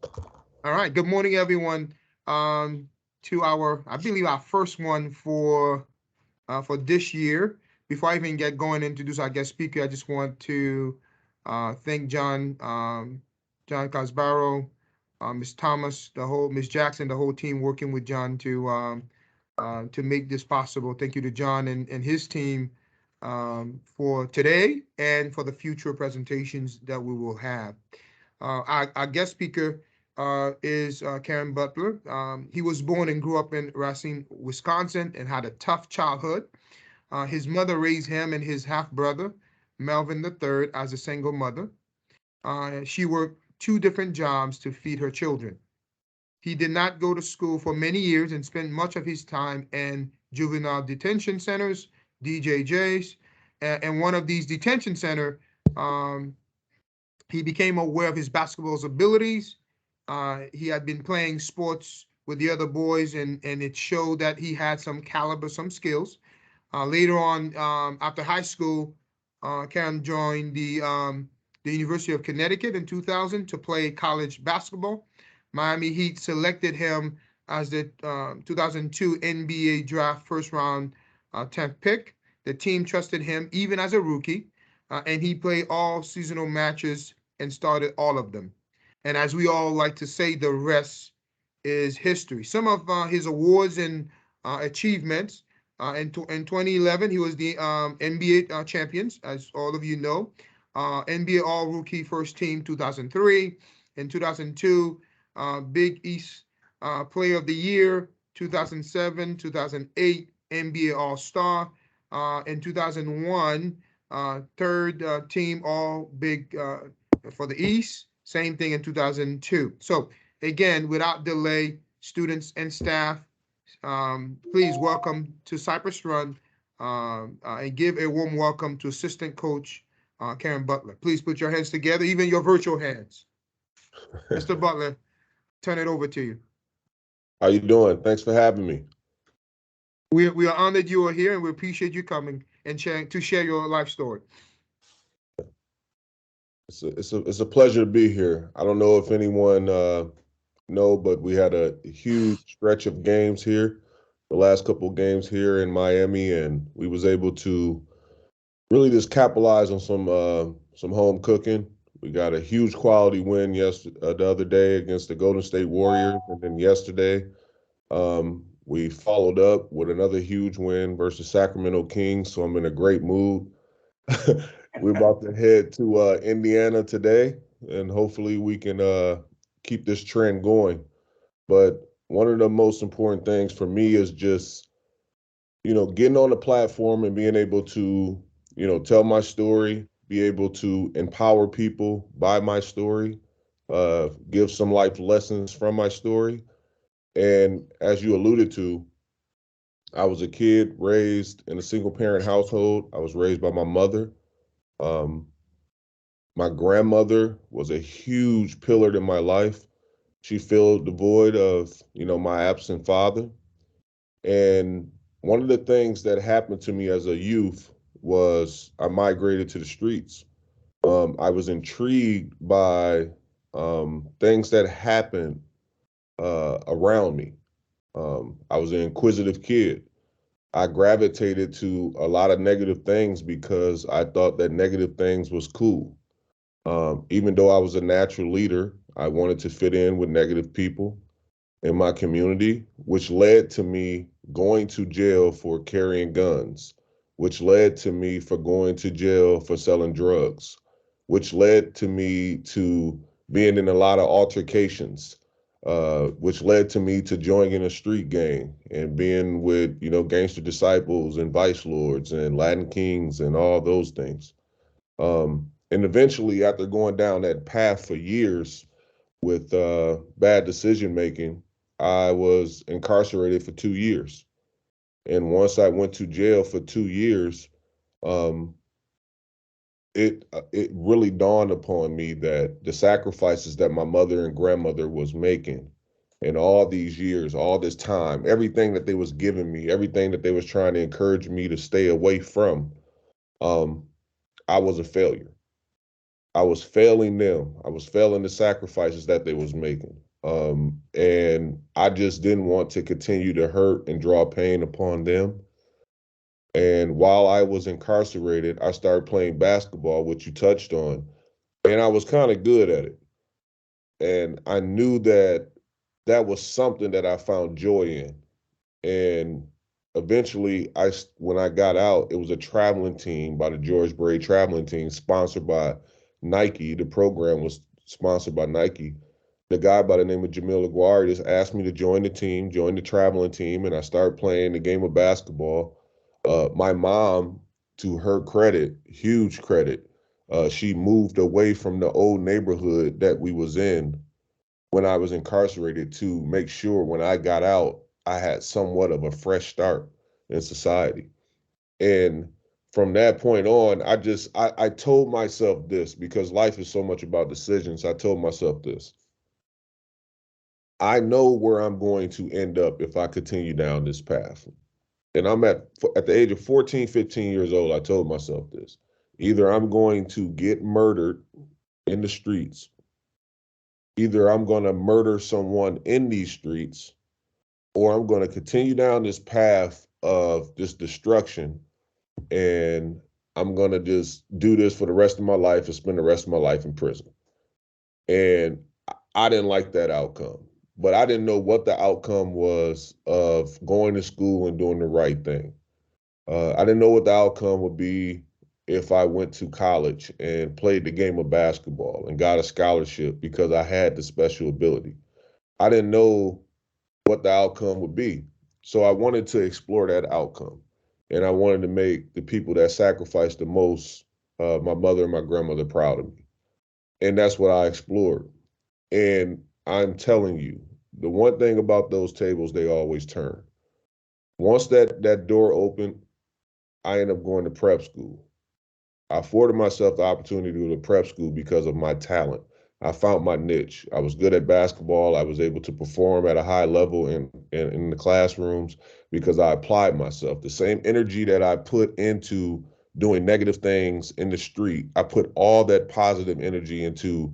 All right. Good morning, everyone. Um, to I believe our first one for this year. Before I even get going and introduce our guest speaker, I just want to thank John Casbaro, Miss Thomas, the whole Miss Jackson, the whole team working with John to make this possible. Thank you to John and his team for today and for the future presentations that we will have. Our guest speaker is Caron Butler. He was born and grew up in Racine, Wisconsin, and had a tough childhood. His mother raised him and his half brother, Melvin III, as a single mother. She worked two different jobs to feed her children. He did not go to school for many years and spent much of his time in juvenile detention centers, DJJs. And one of these detention center, um, he became aware of his basketball abilities. He had been playing sports with the other boys, and it showed that he had some caliber, some skills. Later on, after high school, Cam joined the University of Connecticut in 2000 to play college basketball. Miami Heat selected him as the 2002 NBA draft first round 10th pick. The team trusted him even as a rookie, and he played all seasonal matches and started all of them. And as we all like to say, the rest is history. Some of his awards and achievements in 2011, he was the NBA champions, as all of you know. NBA All Rookie First Team 2003. In 2002, Big East Player of the Year 2007, 2008, NBA All Star. In 2001, third team All Big for the East. Same thing in 2002. So, again, without delay, students and staff, please welcome to Cypress Run and give a warm welcome to assistant coach Caron Butler. Please put your hands together, even your virtual hands. Mr. Butler, turn it over to you. How you doing? Thanks for having me. We are honored you are here, and we appreciate you coming and sharing to share your life story. It's a pleasure to be here. I don't know if anyone know, but we had a huge stretch of games here, the last couple of games here in Miami, and we was able to really just capitalize on some home cooking. We got a huge quality win the other day against the Golden State Warriors, and then yesterday we followed up with another huge win versus Sacramento Kings. So I'm in a great mood. We're about to head to Indiana today, and hopefully we can keep this trend going. But one of the most important things for me is just, getting on the platform and being able to, tell my story, be able to empower people by my story, give some life lessons from my story. And as you alluded to, I was a kid raised in a single parent household. I was raised by my mother. Um, My grandmother was a huge pillar in my life. She filled the void of, my absent father. And one of the things that happened to me as a youth was I migrated to the streets. I was intrigued by things that happened around me. I was an inquisitive kid. I gravitated to a lot of negative things because I thought that negative things was cool. Even though I was a natural leader, I wanted to fit in with negative people in my community, which led to me going to jail for carrying guns, which led to me for going to jail for selling drugs, which led to me to being in a lot of altercations, which led to me to joining a street gang and being with, gangster disciples and vice lords and Latin kings and all those things. And eventually, after going down that path for years with bad decision making, I was incarcerated for 2 years. And once I went to jail for 2 years, um, it really dawned upon me that the sacrifices that my mother and grandmother was making in all these years, all this time, everything that they was giving me, everything that they was trying to encourage me to stay away from, um, I was a failure. I was failing them. I was failing the sacrifices that they was making. And I just didn't want to continue to hurt and draw pain upon them. And while I was incarcerated, I started playing basketball, which you touched on, and I was kind of good at it. And I knew that that was something that I found joy in. And eventually, when I got out, it was a traveling team by the George Bray traveling team, sponsored by Nike. The program was sponsored by Nike. The guy by the name of Jamil Aguirre just asked me to join the team, join the traveling team, and I started playing the game of basketball. My mom, to her credit, huge credit, she moved away from the old neighborhood that we was in when I was incarcerated to make sure when I got out, I had somewhat of a fresh start in society. And from that point on, I told myself this, because life is so much about decisions. I told myself this: I know where I'm going to end up if I continue down this path. And I'm at the age of 14, 15 years old, I told myself this: either I'm going to get murdered in the streets, either I'm going to murder someone in these streets, or I'm going to continue down this path of this destruction, and I'm going to just do this for the rest of my life and spend the rest of my life in prison. And I didn't like that outcome, but I didn't know what the outcome was of going to school and doing the right thing. I didn't know what the outcome would be if I went to college and played the game of basketball and got a scholarship because I had the special ability. I didn't know what the outcome would be. So I wanted to explore that outcome. And I wanted to make the people that sacrificed the most, my mother and my grandmother, proud of me. And that's what I explored. And I'm telling you, the one thing about those tables, they always turn. Once that door opened, I ended up going to prep school. I afforded myself the opportunity to go to prep school because of my talent. I found my niche. I was good at basketball. I was able to perform at a high level in the classrooms because I applied myself. The same energy that I put into doing negative things in the street, I put all that positive energy into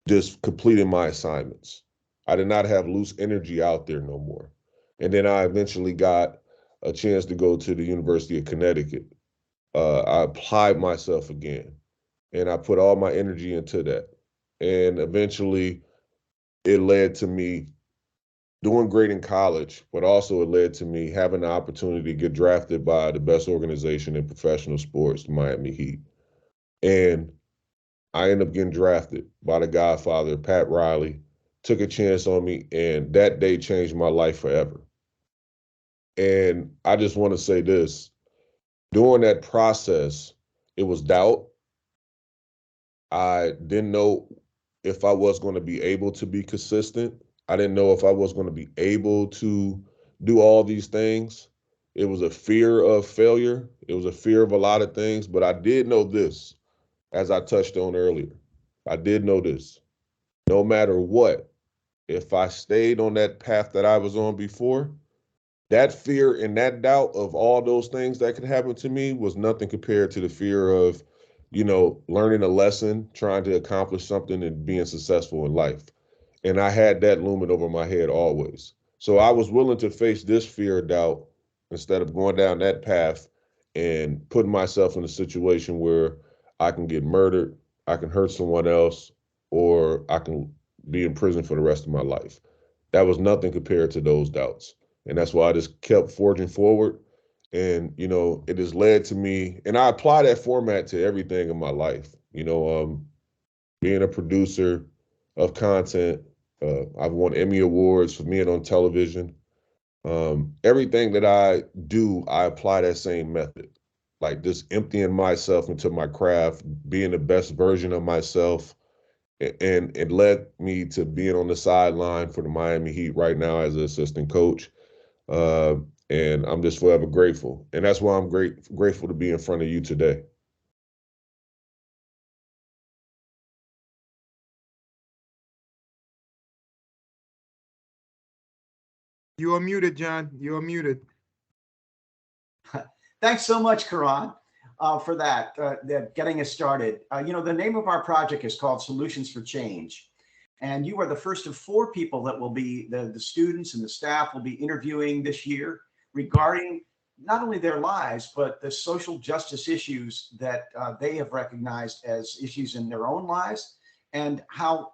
just completing my assignments. I did not have loose energy out there no more. And then I eventually got a chance to go to the University of Connecticut. I applied myself again, and I put all my energy into that. And eventually, it led to me doing great in college, but also it led to me having the opportunity to get drafted by the best organization in professional sports, the Miami Heat. And I ended up getting drafted by the Godfather, Pat Riley, took a chance on me, and that day changed my life forever. And I just want to say this: during that process, it was doubt. I didn't know if I was going to be able to be consistent. I didn't know if I was going to be able to do all these things. It was a fear of failure. It was a fear of a lot of things, but I did know this, as I touched on earlier. I did know this. No matter what, if I stayed on that path that I was on before, that fear and that doubt of all those things that could happen to me was nothing compared to the fear of, learning a lesson, trying to accomplish something, and being successful in life. And I had that looming over my head always. So I was willing to face this fear of doubt instead of going down that path and putting myself in a situation where I can get murdered, I can hurt someone else, or I can be in prison for the rest of my life. That was nothing compared to those doubts. And that's why I just kept forging forward. And, it has led to me, and I apply that format to everything in my life. Being a producer of content, I've won Emmy Awards for being on television. Everything that I do, I apply that same method, like just emptying myself into my craft, being the best version of myself. And it led me to being on the sideline for the Miami Heat right now as an assistant coach. Uh, and I'm just forever grateful. And that's why I'm grateful to be in front of you today. You are muted, John. You are muted. Thanks so much, Caron. for that getting us started. The name of our project is called Solutions for Change. And you are the first of 4 people that will be, the students and the staff will be interviewing this year regarding not only their lives, but the social justice issues that they have recognized as issues in their own lives, and how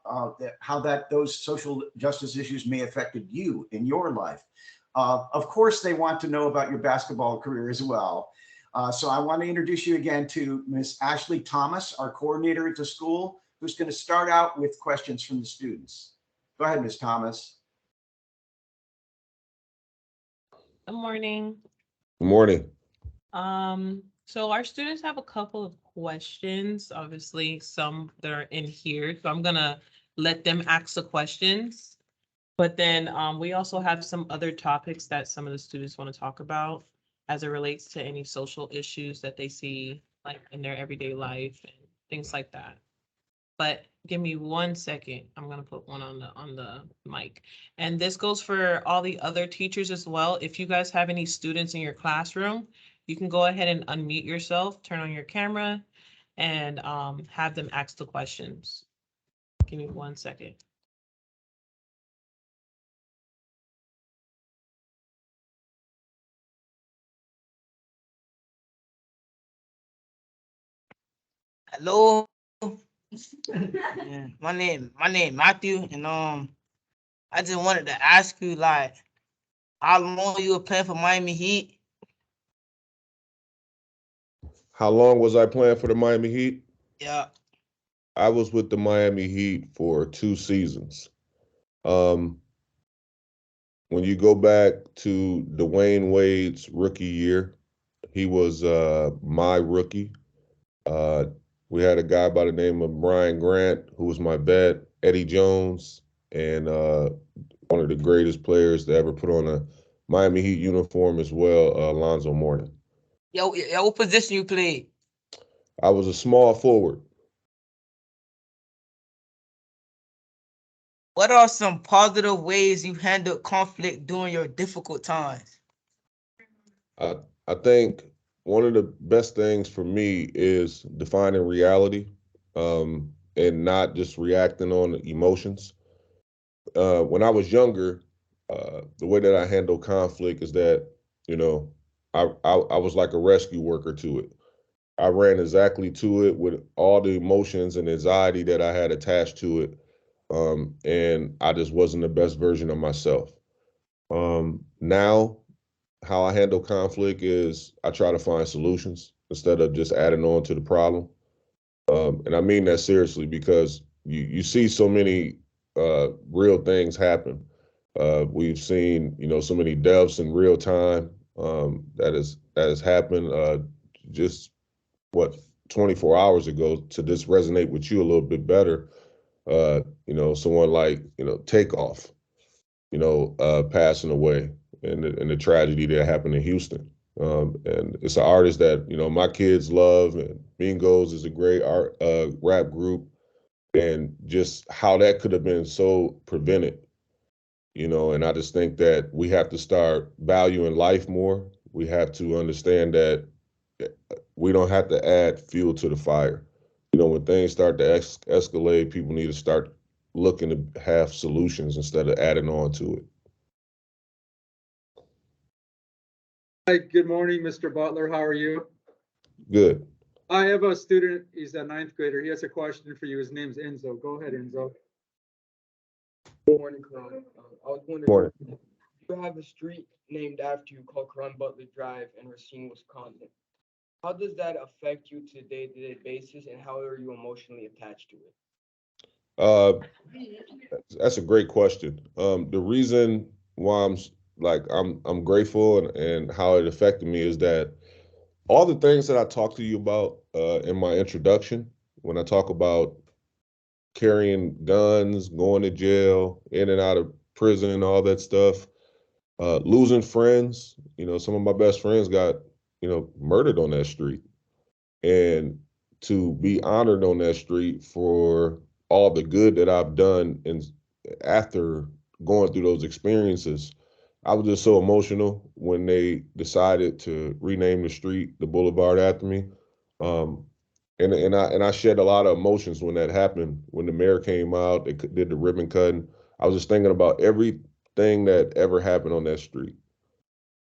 those social justice issues may have affected you in your life. Of course, they want to know about your basketball career as well. So I want to introduce you again to Miss Ashley Thomas, our coordinator at the school, who's going to start out with questions from the students. Go ahead, Miss Thomas. Good morning. Good morning. So our students have a couple of questions, obviously some that are in here. So I'm gonna let them ask the questions. But then we also have some other topics that some of the students want to talk about as it relates to any social issues that they see like in their everyday life and things like that. But give me 1 second. I'm gonna put one on the mic. And this goes for all the other teachers as well. If you guys have any students in your classroom, you can go ahead and unmute yourself, turn on your camera, and have them ask the questions. Give me 1 second. Hello. Yeah, my name Matthew, and I just wanted to ask you like how long you were playing for Miami Heat? How long was I playing for the Miami Heat? Yeah. I was with the Miami Heat for 2 seasons. Um, when you go back to Dwayne Wade's rookie year, he was my rookie. Uh, we had a guy by the name of Brian Grant, who was my vet, Eddie Jones, and one of the greatest players to ever put on a Miami Heat uniform as well, Alonzo Mourning. Yo, what position you played? I was a small forward. What are some positive ways you handled conflict during your difficult times? I think one of the best things for me is defining reality, and not just reacting on emotions. When I was younger, the way that I handle conflict is that, you know, I was like a rescue worker to it. I ran exactly to it with all the emotions and anxiety that I had attached to it. And I just wasn't the best version of myself. Now, how I handle conflict is I try to find solutions instead of just adding on to the problem. And I mean that seriously because you see so many real things happen. We've seen, so many deaths in real time, that has happened just what 24 hours ago. To just resonate with you a little bit better, someone like Takeoff, passing away, and the tragedy that happened in Houston. And it's an artist that my kids love, and Bingos is a great art rap group, and just how that could have been so prevented. And I just think that we have to start valuing life more. We have to understand that we don't have to add fuel to the fire. When things start to escalate, people need to start looking to have solutions instead of adding on to it. Hi, good morning, Mr. Butler. How are you? Good. I have a student, he's a 9th grader. He has a question for you. His name's Enzo. Go ahead, Enzo. Good morning, Caron. I was wondering, Morning. you have a street named after you called Caron Butler Drive in Racine, Wisconsin. How does that affect you to day-to-day basis, and how are you emotionally attached to it? That's a great question. The reason why I'm grateful, and how it affected me is that all the things that I talked to you about in my introduction, when I talk about carrying guns, going to jail, in and out of prison, all that stuff, losing friends. Some of my best friends got murdered on that street, and to be honored on that street for all the good that I've done, and after going through those experiences, I was just so emotional when they decided to rename the street, the boulevard, after me. Um, and I shed a lot of emotions when that happened. When the mayor came out, they did the ribbon cutting. I was just thinking about everything that ever happened on that street.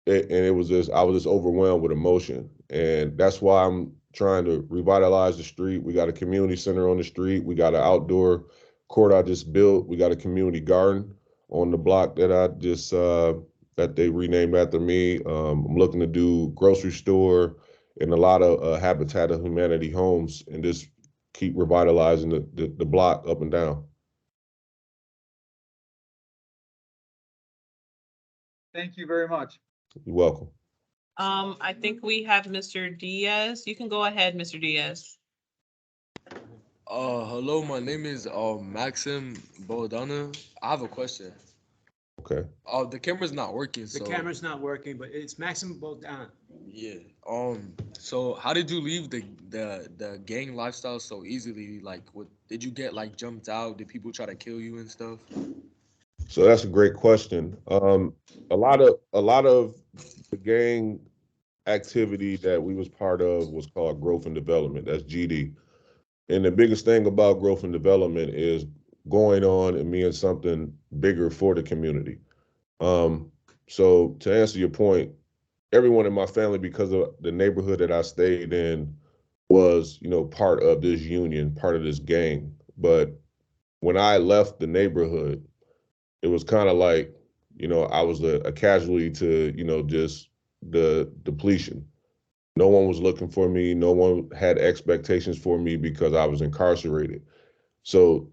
And it was just, I was just overwhelmed with emotion. And that's why I'm trying to revitalize the street. We got a community center on the street. We got an outdoor court I just built. We got a community garden on the block that I just that they renamed after me. I'm looking to do grocery store and a lot of Habitat of Humanity homes, and just keep revitalizing the block up and down. Thank you very much. You're welcome. I think we have Mr. Diaz. You can go ahead, Mr. Diaz. Hello, my name is Maxim Bodana. I have a question. Okay. The camera's not working, The so camera's not working, but it's maximum both down. yeah. So how did you leave the gang lifestyle so easily? Like, what did you get like jumped out? Did people try to kill you and stuff? So that's a great question. A lot of the gang activity that we was part of was called growth and development. That's GD. And the biggest thing about growth and development is going on and being something bigger for the community. So to answer your point, everyone in my family, because of the neighborhood that I stayed in, was, part of this union, part of this gang. But when I left the neighborhood, it was kind of like, I was a casualty to, just the depletion. No one was looking for me. No one had expectations for me because I was incarcerated. So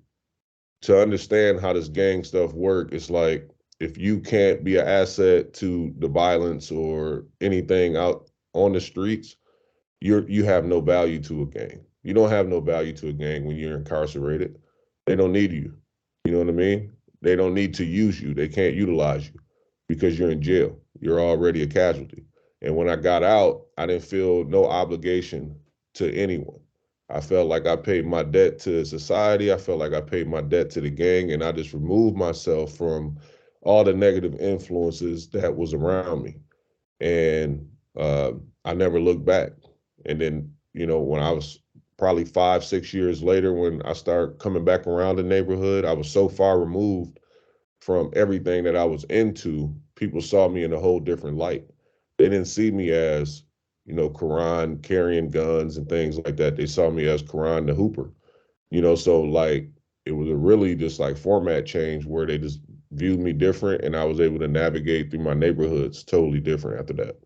to understand how this gang stuff work, it's like if you can't be an asset to the violence or anything out on the streets, you have no value to a gang. You don't have no value to a gang when you're incarcerated. They don't need you. You know what I mean? They don't need to use you. They can't utilize you because you're in jail. You're already a casualty. And when I got out, I didn't feel no obligation to anyone. I felt like I paid my debt to society. I felt like I paid my debt to the gang, and I just removed myself from all the negative influences that was around me. And I never looked back. And then, when I was probably 5, 6 years later, when I started coming back around the neighborhood, I was so far removed from everything that I was into. People saw me in a whole different light. They didn't see me as, Caron carrying guns and things like that. They saw me as Caron the Hooper. So like it was a really just like format change where they just viewed me different, and I was able to navigate through my neighborhoods totally different after that.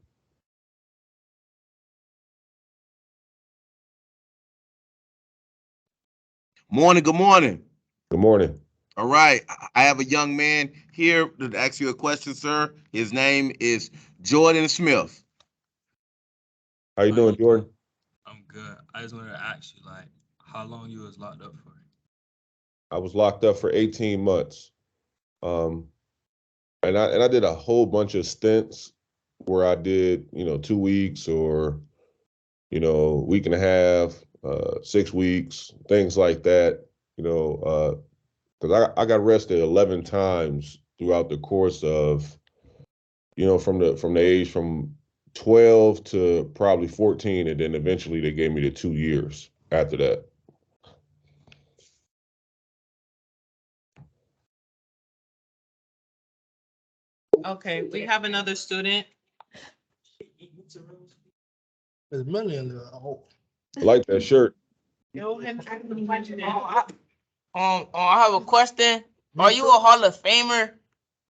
Morning, good morning. Good morning. All right. I have a young man here to ask you a question, sir. His name is Jordan Smith. How you doing, Jordan? I'm good. I just wanted to ask you, like, how long you was locked up for? I was locked up for 18 months. And I did a whole bunch of stints where I did, 2 weeks or, week and a half, 6 weeks, things like that, because I got arrested 11 times throughout the course of, from the age from 12 to probably 14, and then eventually they gave me the 2 years after that. Okay, we have another student. There's money in there. Oh. I like that shirt. Go ahead and ask the question. I have a question. Are you a Hall of Famer?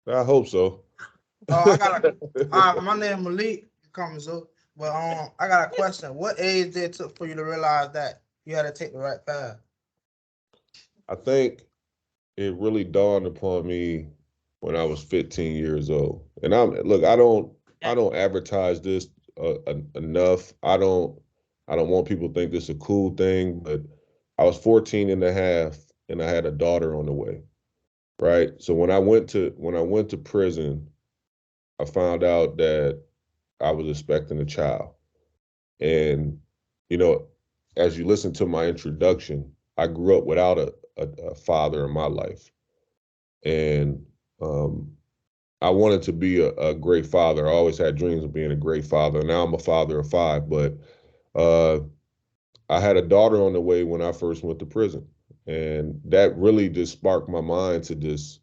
I hope so. I got a, my name Malik, coming so, but I got a question. What age did it took for you to realize that you had to take the right path? I think it really dawned upon me when I was 15 years old. And I don't advertise this enough. I don't want people to think this is a cool thing, but I was 14 and a half and I had a daughter on the way. Right? So when I went to prison, I found out that I was expecting a child. And as you listen to my introduction, I grew up without a father in my life. And I wanted to be a great father. I always had dreams of being a great father. Now I'm a father of 5, but I had a daughter on the way when I first went to prison. And that really just sparked my mind to just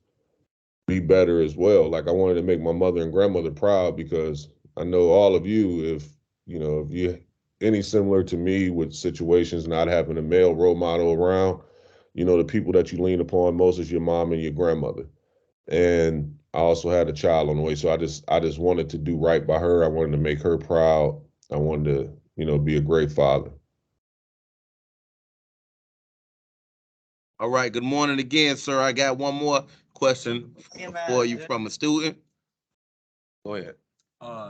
be better as well. Like I wanted to make my mother and grandmother proud because I know all of you, if you any similar to me with situations not having a male role model around, the people that you lean upon most is your mom and your grandmother. And I also had a child on the way. So I just wanted to do right by her. I wanted to make her proud. I wanted to, be a great father. All right, good morning again, sir. I got one more question for you from a student. Go ahead.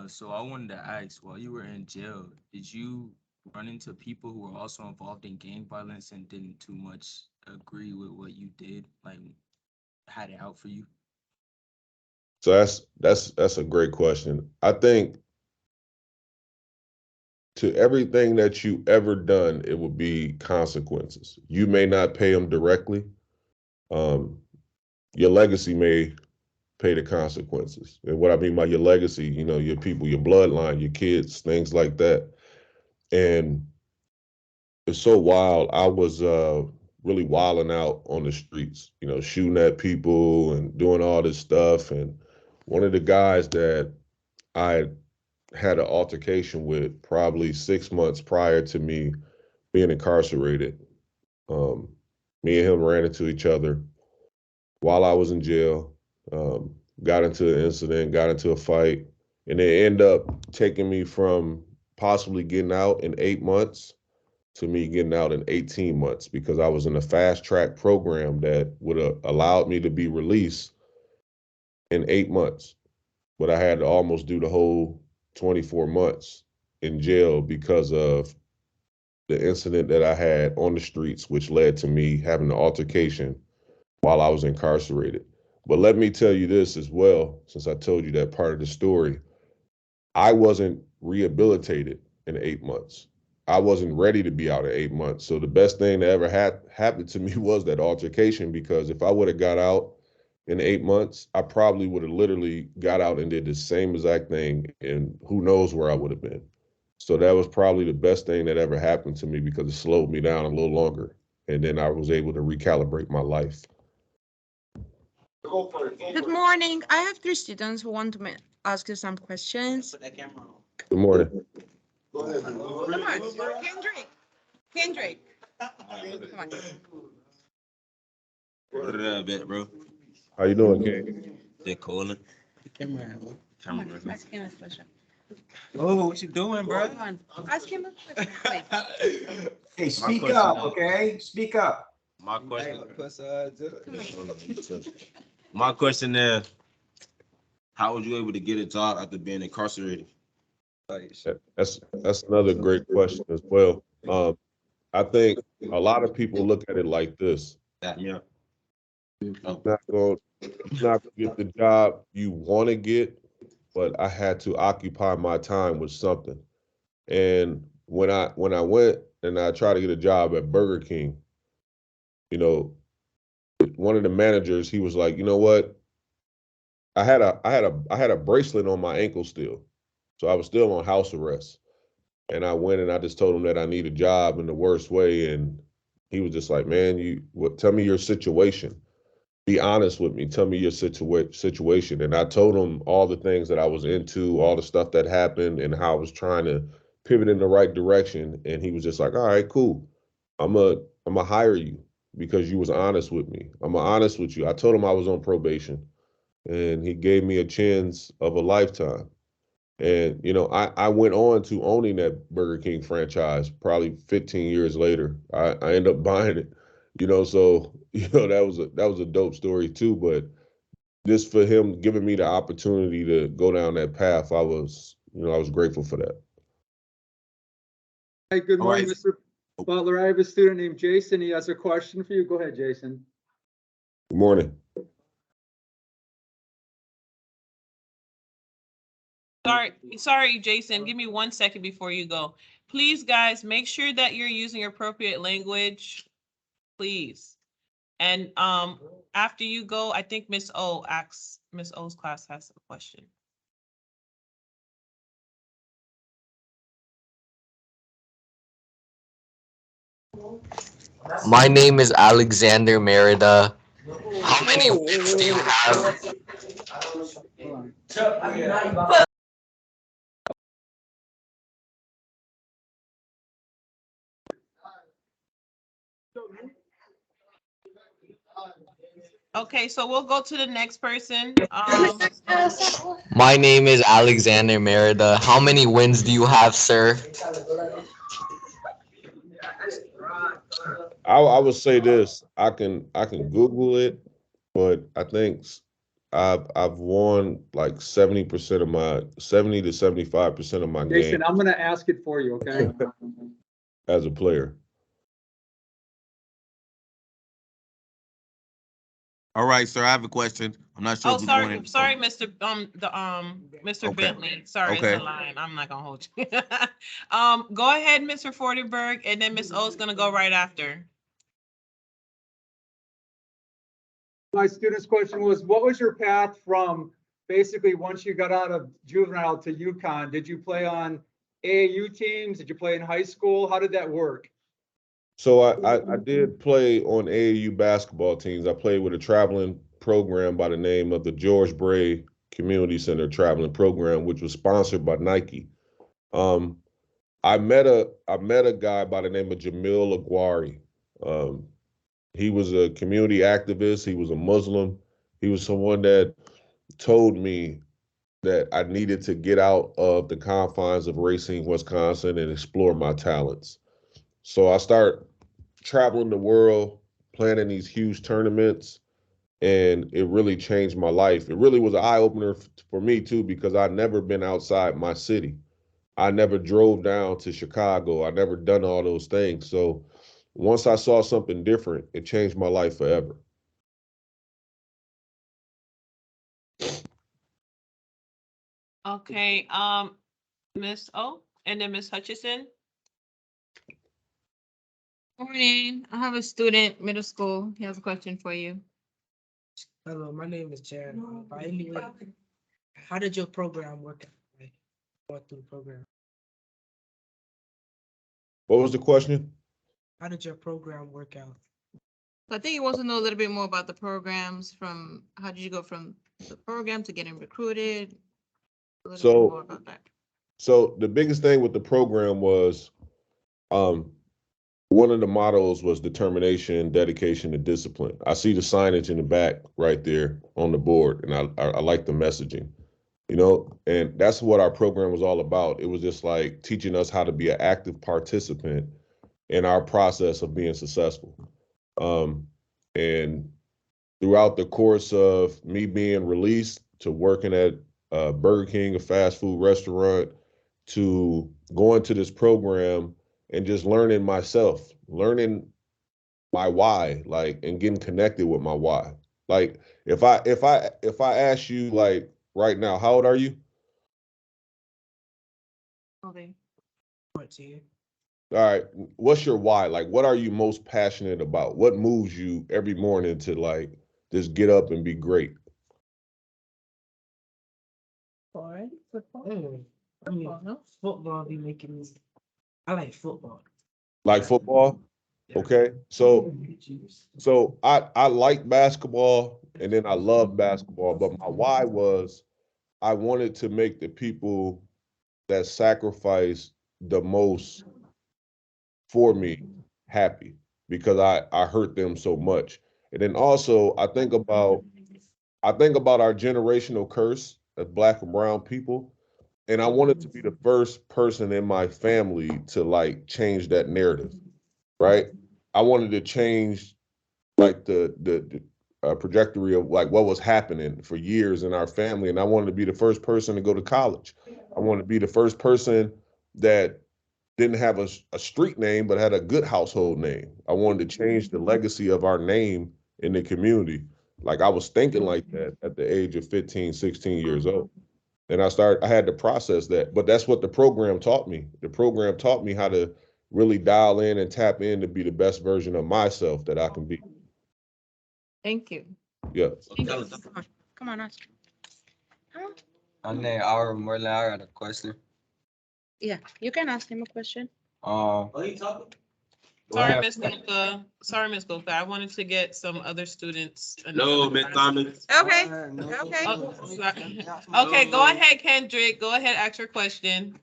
So I wanted to ask, while you were in jail, did you run into people who were also involved in gang violence and didn't too much agree with what you did, like had it out for you? So that's a great question. I think to everything that you ever done, it will be consequences. You may not pay them directly. Um, your legacy may pay the consequences. And what I mean by your legacy, your people, your bloodline, your kids, things like that. And it's so wild. I was really wilding out on the streets, shooting at people and doing all this stuff. And one of the guys that I had an altercation with probably 6 months prior to me being incarcerated. Um, Me and him ran into each other while I was in jail. Got into an incident, got into a fight, and they end up taking me from possibly getting out in 8 months to me getting out in 18 months because I was in a fast track program that would have allowed me to be released in 8 months. But I had to almost do the whole 24 months in jail because of the incident that I had on the streets, which led to me having an altercation while I was incarcerated. But let me tell you this as well, since I told you that part of the story. I wasn't rehabilitated in 8 months. I wasn't ready to be out in 8 months. So the best thing that ever happened to me was that altercation, because if I would have got out in 8 months, I probably would have literally got out and did the same exact thing, and who knows where I would have been. So that was probably the best thing that ever happened to me because it slowed me down a little longer. And then I was able to recalibrate my life. Good morning. I have three students who want to ask you some questions. Good morning. Come on, Kendrick. Come on. What up, bit, bro? How you doing, King? They're calling. Come on, ask him a question. Oh, what you doing, bro? Come on, ask him a question. Wait. Hey, speak question up, is- okay? Speak up. My question. My question is, how was you able to get a job after being incarcerated? That's another great question as well. I think a lot of people look at it like this. Yeah. You're not gonna get the job you want to get, but I had to occupy my time with something. And when I went and I tried to get a job at Burger King, you know, one of the managers, he was like, you know what? I had a bracelet on my ankle still. So I was still on house arrest. And I went and I just told him that I need a job in the worst way. And he was just like, man, tell me your situation. Be honest with me. Tell me your situation. And I told him all the things that I was into, all the stuff that happened, and how I was trying to pivot in the right direction. And he was just like, all right, cool. I'm a hire you because you was honest with me. I'm honest with you. I told him I was on probation, and he gave me a chance of a lifetime. And, I went on to owning that Burger King franchise probably 15 years later. I ended up buying it, so, that was a dope story too. But just for him giving me the opportunity to go down that path, I was grateful for that. Hey, good All morning, right. Mr. Butler. I have a student named Jason. He has a question for you. Go ahead, Jason. Good morning. Sorry, Jason, give me 1 second before you go. Please, guys, make sure that you're using appropriate language, please. And after you go, I think Miss O's class has a question. My name is Alexander Merida. How many wins do you have? Okay, so we'll go to the next person. My name is Alexander Merida. How many wins do you have, sir? I would say this. I can Google it, but I think I've won like 70% of my 70 to 75% of my game Jason, I'm gonna ask it for you, okay? as a player. All right, sir, I have a question. I'm not sure Oh, if we're going sorry, in. Mr. Mr. Okay. Bentley. Sorry, it's Okay. a line. I'm not gonna hold you. Go ahead, Mr. Fortenberg, and then Miss O's gonna go right after. My student's question was, what was your path from basically once you got out of juvenile to UConn? Did you play on AAU teams? Did you play in high school? How did that work? So I did play on AAU basketball teams. I played with a traveling program by the name of the George Bray Community Center Traveling Program, which was sponsored by Nike. Um, I met a guy by the name of Jamil Aguari. Um, he was a community activist. He was a Muslim. He was someone that told me that I needed to get out of the confines of Racine, Wisconsin, and explore my talents. So I start traveling the world, playing in these huge tournaments, and it really changed my life. It really was an eye opener for me too, because I'd never been outside my city. I never drove down to Chicago. I never done all those things. So once I saw something different, it changed my life forever. Okay, Miss O, and then Miss Hutchison. Morning. I have a student, middle school. He has a question for you. Hello, my name is Chad. Anyway, how did your program work out? Like, going through the program. What was the question? How did your program work out? So I think he wants to know a little bit more about the programs from, how did you go from the program to getting recruited? A little bit more about that. So the biggest thing with the program was um, one of the mottos was determination, dedication, and discipline. I see the signage in the back right there on the board, and I like the messaging, and that's what our program was all about. It was just like teaching us how to be an active participant in our process of being successful. And throughout the course of me being released to working at Burger King, a fast food restaurant, to going to this program and just learning myself, learning my why, like, and getting connected with my why. Like, if I ask you, like, right now, how old are you? Okay. 14. All right, what's your why? Like, what are you most passionate about? What moves you every morning to, like, just get up and be great? Football. I mean, football be making me. I like football. Like football? Okay. So I like basketball, and then I love basketball, but my why was I wanted to make the people that sacrifice the most for me happy, because I hurt them so much. And then also I think about our generational curse as Black and brown people, and I wanted to be the first person in my family to, like, change that narrative, right? I wanted to change, like, the trajectory of, like, what was happening for years in our family, and I wanted to be the first person to go to college. I wanted to be the first person that didn't have a street name but had a good household name. I wanted to change the legacy of our name in the community. Like, I was thinking like that at the age of 15, 16 years old. And I had to process that. But that's what the program taught me. The program taught me how to really dial in and tap in to be the best version of myself that I can be. Thank you. Yeah. Come on, ask. My name Ara Merlin. I got a question. Yeah, you can ask him a question. Sorry, Miss Goka. Sorry, Miss Goka. I wanted to get some other students. No, Miss Thomas. Okay, okay. Oh, sorry. Okay, go ahead, Kendrick. Go ahead, ask your question.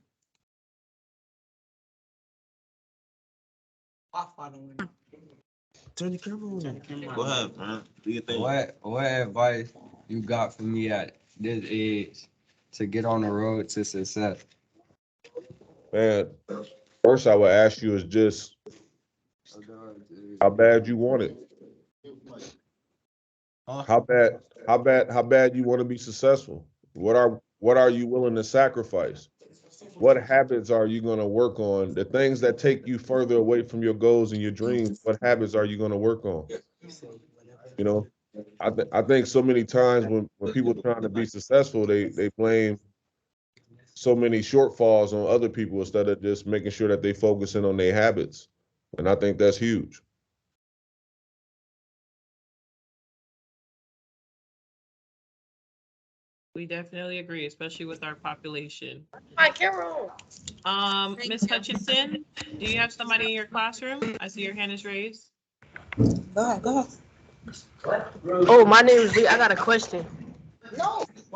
Turn the camera on. Go ahead, man. Do your thing. What advice you got for me at this age to get on the road to success? Man, first I would ask you is just how bad you want it. How bad you want to be successful? What are you willing to sacrifice? What habits are you going to work on? The things that take you further away from your goals and your dreams, what habits are you going to work on? You know, I think so many times when people are trying to be successful, they blame so many shortfalls on other people instead of just making sure that they focus in on their habits. And I think that's huge. We definitely agree, especially with our population. Hi, Caron. Miss Hutchinson, do you have somebody in your classroom? I see your hand is raised. Go ahead, go ahead. Oh, my name is Lee. I got a question.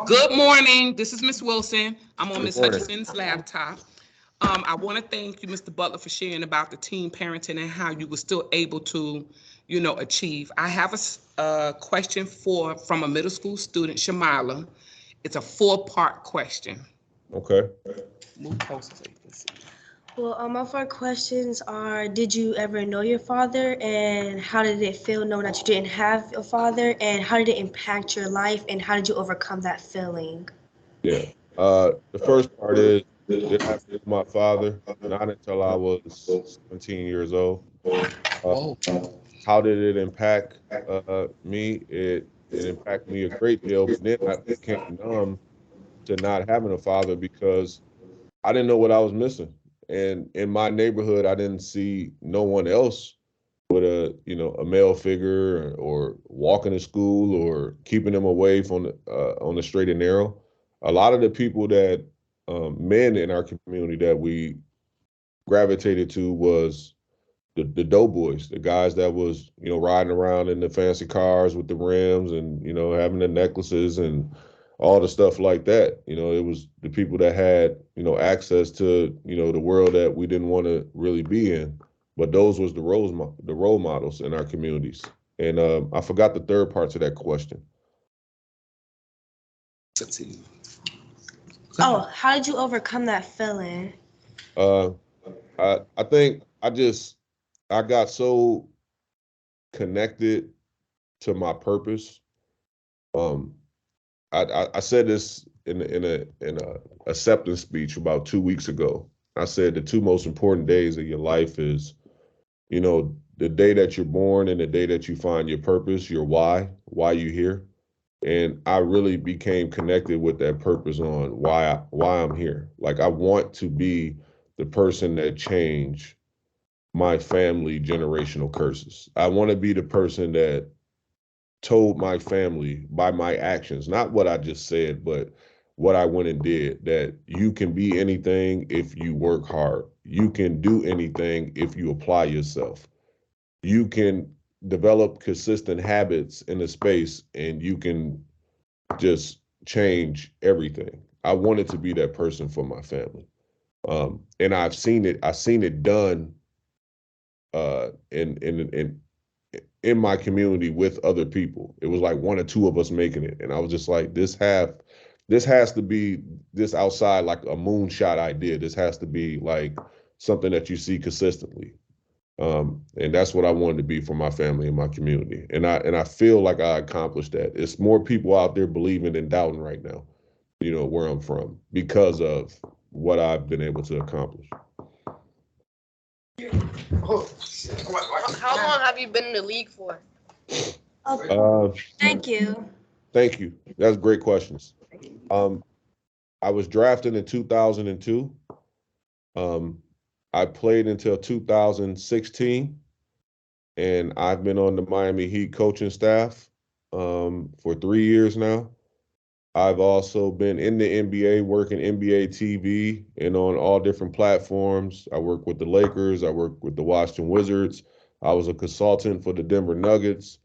Good morning. This is Miss Wilson. I'm on Good Miss morning. Hutchinson's laptop. I want to thank you, Mr. Butler, for sharing about the teen parenting and how you were still able to, achieve. I have a question from a middle school student, Shamila. It's a 4-part question. Okay. Move closer so you can see. Well, my 4 questions are, did you ever know your father, and how did it feel knowing that you didn't have a father, and how did it impact your life, and how did you overcome that feeling? Yeah. The first part is, did I know my father? Not until I was 17 years old. How did it impact me? It impacted me a great deal, but then I became numb to not having a father because I didn't know what I was missing. And in my neighborhood, I didn't see no one else with a male figure or walking to school or keeping them away from on the straight and narrow. A lot of the people that men in our community that we gravitated to was the doughboys, the guys that was riding around in the fancy cars with the rims and having the necklaces and all the stuff like that. It was the people that had access to the world that we didn't want to really be in. But those was the role models in our communities. And I forgot the third part to that question. Oh, how did you overcome that feeling? I think I got so connected to my purpose. I said this in a acceptance speech about 2 weeks ago. I said the 2 most important days of your life is, the day that you're born and the day that you find your purpose, your why you're here. And I really became connected with that purpose on why I'm here. Like, I want to be the person that changed my family generational curses. I want to be the person that told my family by my actions, not what I just said, but what I went and did, that you can be anything if you work hard. You can do anything if you apply yourself. You can develop consistent habits in the space and you can just change everything. I wanted to be that person for my family. And I've seen it done in my community with other people. It was like 1 or 2 of us making it. And I was just like, this has to be this outside, like a moonshot idea. This has to be like something that you see consistently. And that's what I wanted to be for my family and my community. And I feel like I accomplished that. It's more people out there believing than doubting right now, where I'm from, because of what I've been able to accomplish. How long have you been in the league for? Thank you. Thank you. That's great questions. I was drafted in 2002. I played until 2016, and I've been on the Miami Heat coaching staff for 3 years now. I've also been in the NBA, working NBA TV and on all different platforms. I work with the Lakers. I work with the Washington Wizards. I was a consultant for the Denver Nuggets.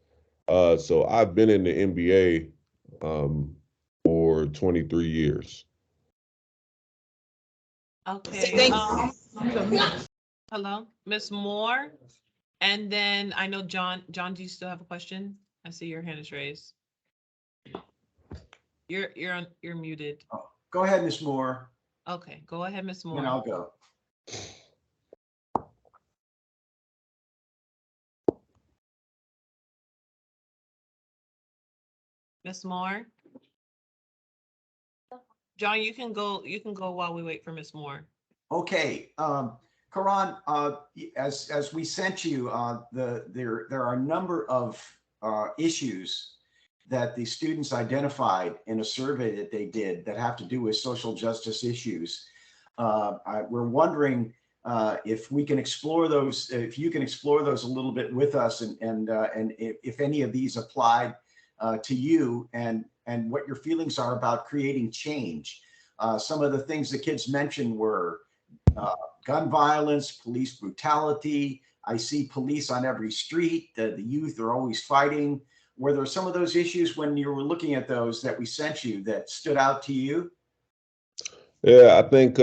So I've been in the NBA for 23 years. Okay. Hello, Miss Moore, and then I know John. John, do you still have a question? I see your hand is raised. You're muted. Go ahead, Ms. Moore, Okay, go ahead, Miss and Moore. I'll go. Miss Moore. John, you can go. You can go while we wait for Miss Moore. Okay, Caron, as we sent you, there are a number of issues that the students identified in a survey that they did that have to do with social justice issues. We're wondering if we can explore those, if you can explore those a little bit with us, and if any of these applied to you, and what your feelings are about creating change. Some of the things the kids mentioned were gun violence, police brutality. I see police on every street. The youth are always fighting. Were there some of those issues when you were looking at those that we sent you that stood out to you? Yeah, I think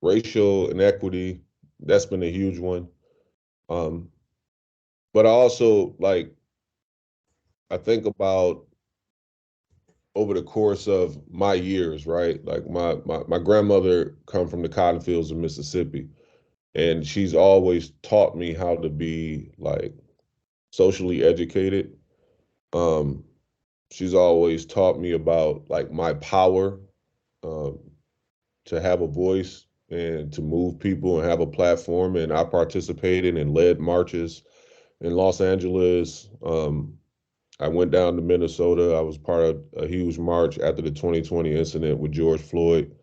racial inequity, that's been a huge one. But I also I think about over the course of my years, right? Like my grandmother come from the cotton fields of Mississippi, and she's always taught me how to be like socially educated. Um, she's always taught me about like my power um, to have a voice and to move people and have a platform. And I participated and led marches in Los Angeles. I went down to Minnesota. I was part of a huge march after the 2020 incident with George Floyd.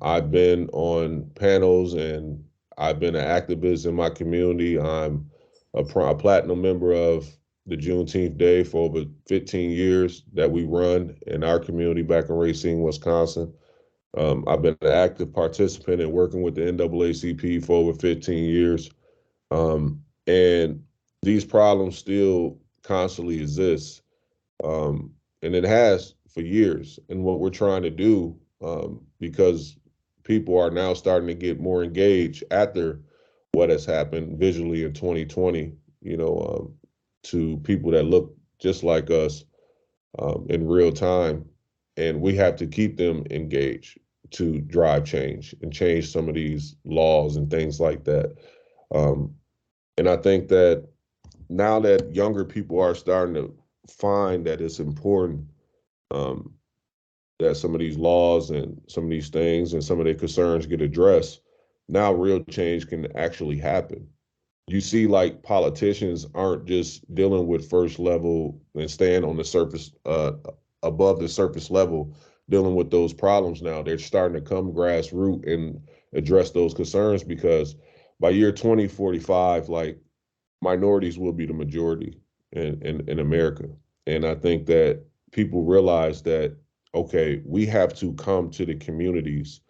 I've been on panels and I've been an activist in my community. I'm a platinum member of the Juneteenth Day for over 15 years that we run in our community back in Racine, Wisconsin. I've been an active participant in working with the NAACP for over 15 years. And these problems still constantly exist. And it has for years. And what we're trying to do, because people are now starting to get more engaged after what has happened visually in 2020, to people that look just like us in real time. And we have to keep them engaged to drive change and change some of these laws and things like that. And I think that now that younger people are starting to find that it's important um, that some of these laws and some of these things and some of their concerns get addressed, now real change can actually happen. You see, like politicians aren't just dealing with first level and staying on the surface, above the surface level, dealing with those problems now. They're starting to come grassroots and address those concerns because by year 2045, like minorities will be the majority in America. And I think that people realize that, okay, we have to come to the communities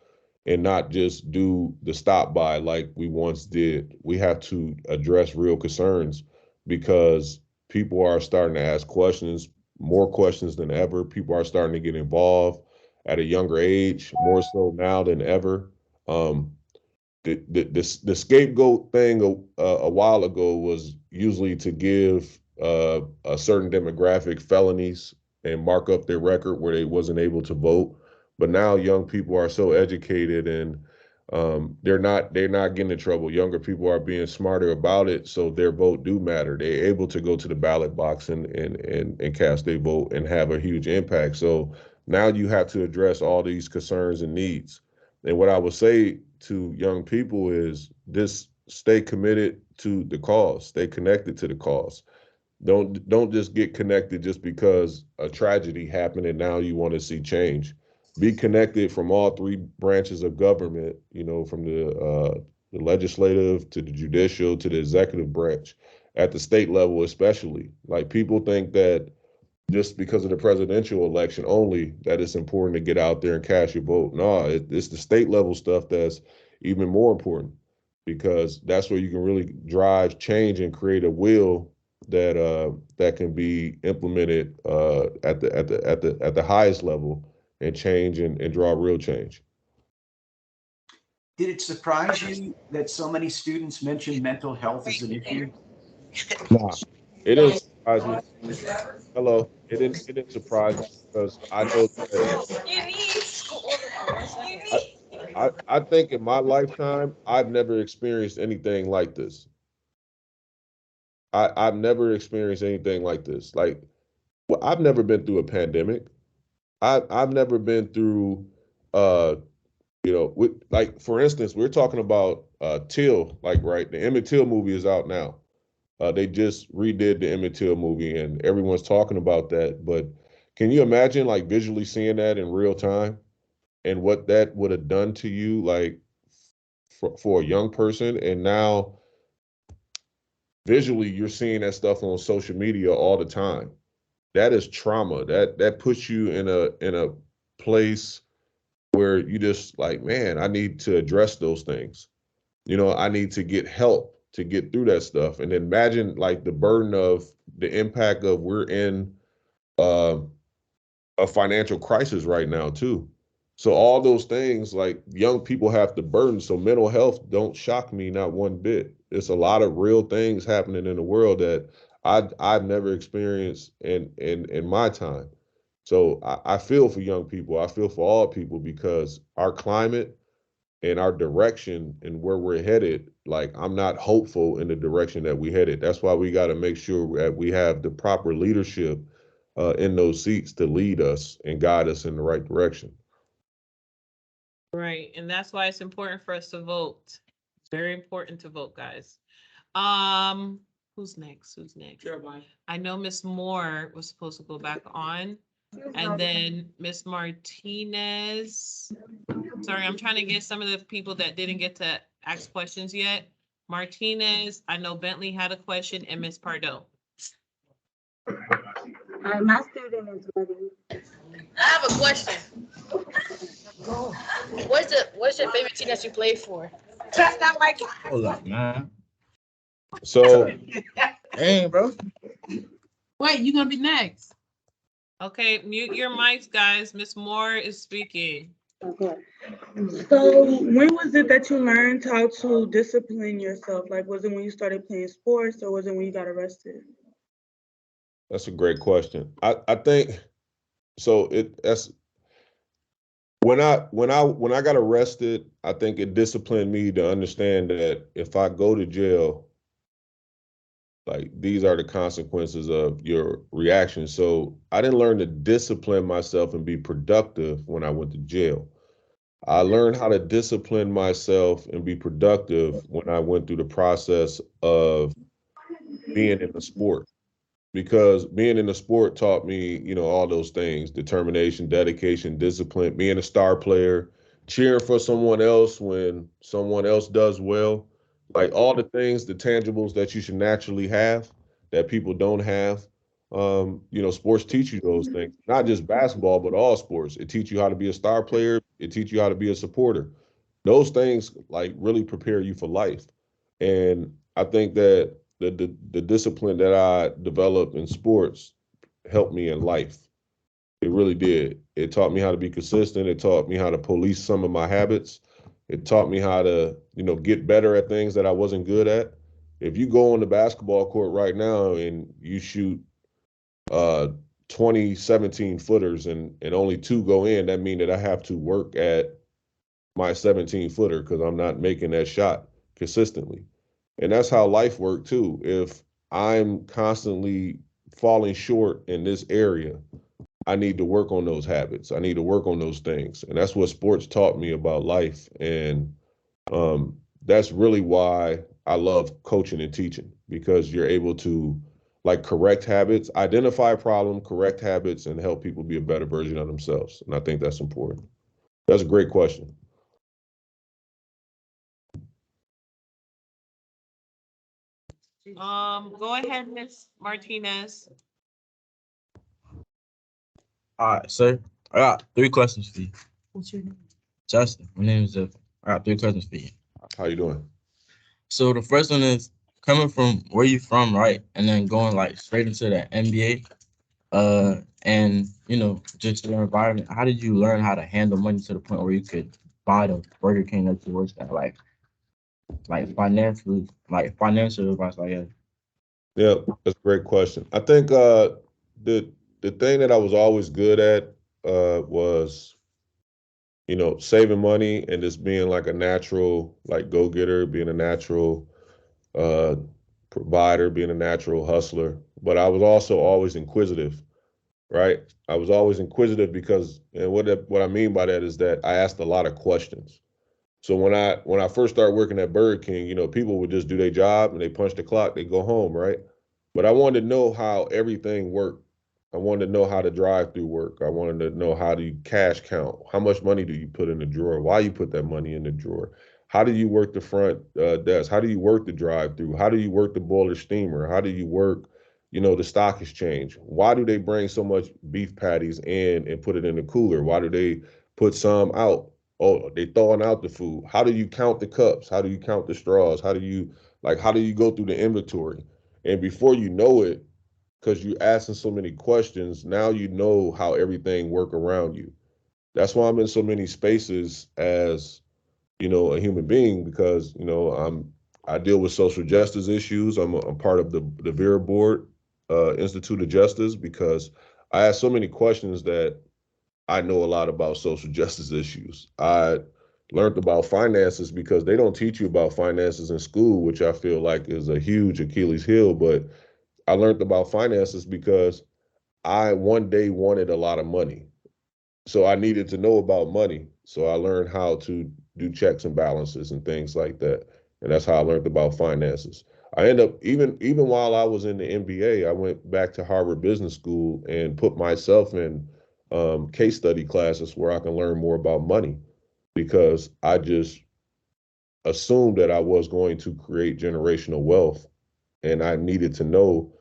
and not just do the stop by like we once did. We have to address real concerns because people are starting to ask questions, more questions than ever. People are starting to get involved at a younger age, more so now than ever. Um, the scapegoat thing a while ago was usually to give a certain demographic felonies and mark up their record where they wasn't able to vote. But now young people are so educated and they're not getting in trouble. Younger people are being smarter about it, so their vote do matter. They're able to go to the ballot box and cast their vote and have a huge impact. So now you have to address all these concerns and needs. And what I would say to young people is this: stay committed to the cause, stay connected to the cause. Don't just get connected just because a tragedy happened and now you want to see change. Be connected from all three branches of government, from the legislative to the judicial to the executive branch, at the state level especially. Like people think that just because of the presidential election only that it's important to get out there and cast your vote. No, it's the state level stuff that's even more important because that's where you can really drive change and create a will that can be implemented at the highest level and change and draw real change. Did it surprise you that so many students mentioned mental health as an issue? Nah, it didn't surprise me. Hello, it didn't surprise me because I know that I think in my lifetime I've never experienced anything like this. I've never experienced anything like this. Like, well, I've never been through a pandemic. I've never been through uh like for instance, we're talking about Till, like right, the Emmett Till movie is out now. They just redid the Emmett Till movie and everyone's talking about that. But can you imagine like visually seeing that in real time and what that would have done to you, like for a young person? And now visually you're seeing that stuff on social media all the time. That is trauma. That puts you in a place where you just like, man, I need to address those things. I need to get help to get through that stuff. And imagine like the burden of the impact of we're in uh, a financial crisis right now too. So all those things like young people have to burden. So mental health don't shock me not one bit. It's a lot of real things happening in the world that I've never experienced in my time. So I feel for young people. I feel for all people because our climate and our direction and where we're headed, like I'm not hopeful in the direction that we headed. That's why we got to make sure that we have the proper leadership in those seats to lead us and guide us in the right direction. Right, and that's why it's important for us to vote. Very important to vote, guys. Who's next? Who's next? I know Miss Moore was supposed to go back on, and then Miss Martinez. Sorry, I'm trying to get some of the people that didn't get to ask questions yet. Martinez, I know Bentley had a question, and Miss Pardo. My student is ready. I have a question. What's your favorite team that you played for? That's not my Hold up, man. So, Hey, bro. Wait, you gonna be next? Okay, mute your mics, guys. Miss Moore is speaking. Okay. So when was it that you learned how to discipline yourself? Like, was it when you started playing sports or was it when you got arrested? that's a great question. I think so. That's when I got arrested. I think it disciplined me to understand that if I go to jail, like these are the consequences of your reactions. So I didn't learn to discipline myself and be productive when I went to jail. I learned how to discipline myself and be productive when I went through the process of being in the sport. Because being in the sport taught me, all those things: determination, dedication, discipline, being a star player, cheering for someone else when someone else does well, like all the things, the tangibles that you should naturally have that people don't have. Sports teach you those things, not just basketball, but all sports. It teach you how to be a star player. It teach you how to be a supporter. Those things like really prepare you for life. And I think that the discipline that I developed in sports helped me in life. It really did. It taught me how to be consistent. It taught me how to police some of my habits. It taught me how to, get better at things that I wasn't good at. If you go on the basketball court right now and you shoot uh 20 17 footers and only two go in, that means that I have to work at my 17 footer because I'm not making that shot consistently. And that's how life works too. If I'm constantly falling short in this area, I need to work on those habits. I need to work on those things. And that's what sports taught me about life. And that's really why I love coaching and teaching, because you're able to like correct habits, identify a problem, correct habits, and help people be a better version of themselves. And I think that's important. That's a great question. Go ahead, Miss Martinez. All right, sir. I got 3 questions for you. What's your name? Justin, my name is Justin. I got 3 questions for you. How you doing? So the first one is coming from where you from, right? And then going like straight into the NBA. And just your environment. How did you learn how to handle money to the point where you could buy the Burger King that you worked at? Like financial advice, like yeah. Yeah, that's a great question. I think the thing that I was always good at was saving money and just being like a natural like go-getter, being a natural uh, provider, being a natural hustler. But I was also always inquisitive, right? I was always inquisitive because, and what I mean by that is that I asked a lot of questions. So when I first started working at Burger King, people would just do their job and they punch the clock, they go home, right? But I wanted to know how everything worked. I wanted to know how the drive-through work. I wanted to know how do you cash count? How much money do you put in the drawer? Why you put that money in the drawer? How do you work the front desk? How do you work the drive-through? How do you work the boiler steamer? How do you work, the stock exchange? Why do they bring so much beef patties in and put it in the cooler? Why do they put some out? Oh, they throwing out the food. How do you count the cups? How do you count the straws? How do you go through the inventory? And before you know it, because you asking so many questions, now you know how everything work around you. That's why I'm in so many spaces as, a human being because, I deal with social justice issues. I'm part of the Vera Board, Institute of Justice, because I ask so many questions that I know a lot about social justice issues. I learned about finances because they don't teach you about finances in school, which I feel like is a huge Achilles heel. But I learned about finances because I one day wanted a lot of money. So I needed to know about money. So I learned how to do checks and balances and things like that. And that's how I learned about finances. I end up even while I was in the MBA, I went back to Harvard Business School and put myself in case study classes where I can learn more about money because I just assumed that I was going to create generational wealth and I needed to know